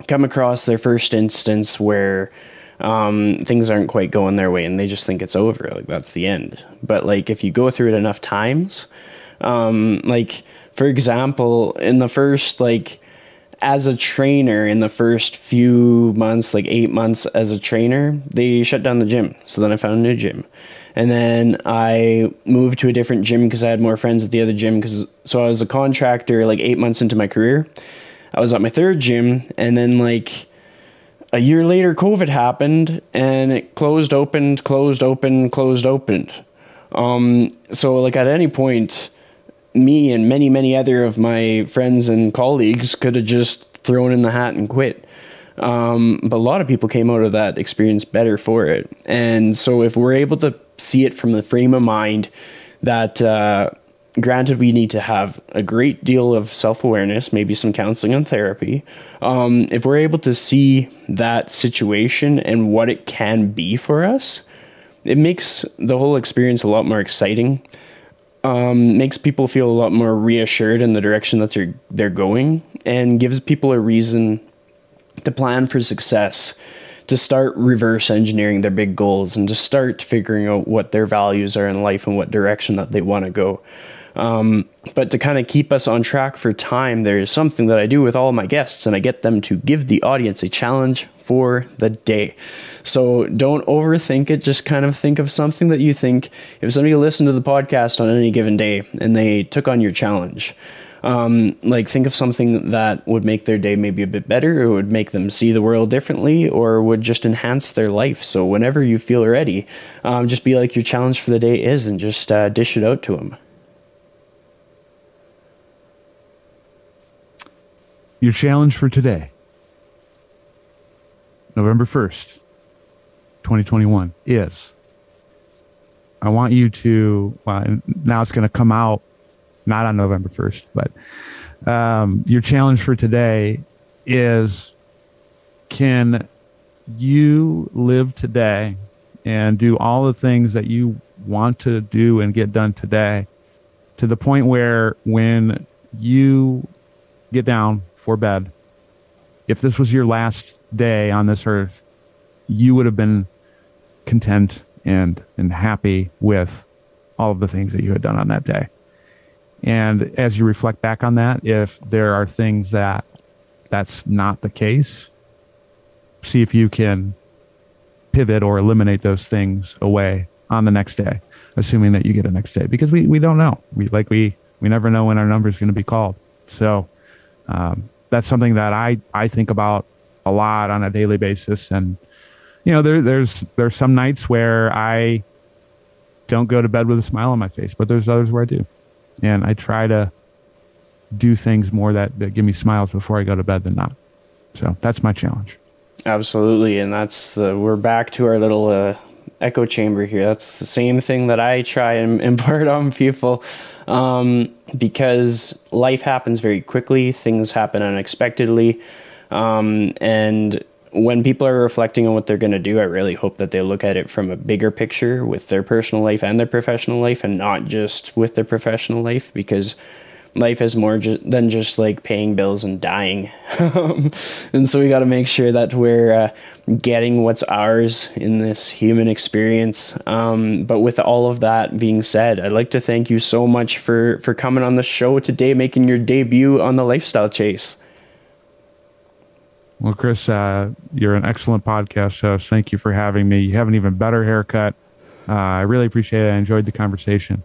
Speaker 1: come across their first instance where things aren't quite going their way and they just think it's over, like that's the end. But like if you go through it enough times, like for example, in the first, like as a trainer, in the first few months, like 8 months as a trainer, they shut down the gym. So then I found a new gym. And then I moved to a different gym because I had more friends at the other gym. So I was a contractor like 8 months into my career. I was at my third gym, and then like a year later, COVID happened, and it closed, opened, closed, opened, closed, opened. So like at any point, me and many, many other of my friends and colleagues could have just thrown in the hat and quit. But a lot of people came out of that experience better for it. And so if we're able to see it from the frame of mind that, granted, we need to have a great deal of self-awareness, maybe some counseling and therapy. If we're able to see that situation and what it can be for us, it makes the whole experience a lot more exciting. Makes people feel a lot more reassured in the direction that they're going, and gives people a reason to plan for success, to start reverse engineering their big goals, and to start figuring out what their values are in life and what direction that they want to go. But to kind of keep us on track for time, there is something that I do with all my guests, and I get them to give the audience a challenge for the day. So don't overthink it. Just kind of think of something that you think, if somebody listened to the podcast on any given day and they took on your challenge, like think of something that would make their day maybe a bit better, or would make them see the world differently, or would just enhance their life. So whenever you feel ready, just be like your challenge for the day is, and just dish it out to them.
Speaker 2: Your challenge for today, November 1st, 2021, is, I want you to, well, now it's going to come out not on November 1st, but your challenge for today is, can you live today and do all the things that you want to do and get done today, to the point where when you get down for bed, if this was your last day on this earth, you would have been content and happy with all of the things that you had done on that day. And as you reflect back on that, if there are things that's not the case, see if you can pivot or eliminate those things away on the next day, assuming that you get a next day, because we don't know. We never know when our number is going to be called. So that's something that I think about a lot on a daily basis. And there's some nights where I don't go to bed with a smile on my face, but there's others where I do. And I try to do things more that give me smiles before I go to bed than not. So that's my challenge.
Speaker 1: Absolutely. And we're back to our little echo chamber here. That's the same thing that I try and impart on people, because life happens very quickly. Things happen unexpectedly. And when people are reflecting on what they're going to do, I really hope that they look at it from a bigger picture with their personal life and their professional life, and not just with their professional life, because life is more than just like paying bills and dying. And so we got to make sure that we're getting what's ours in this human experience. But with all of that being said, I'd like to thank you so much for coming on the show today, making your debut on the Lifestyle Chase.
Speaker 2: Well, Chris, you're an excellent podcast host. Thank you for having me. You have an even better haircut. I really appreciate it. I enjoyed the conversation.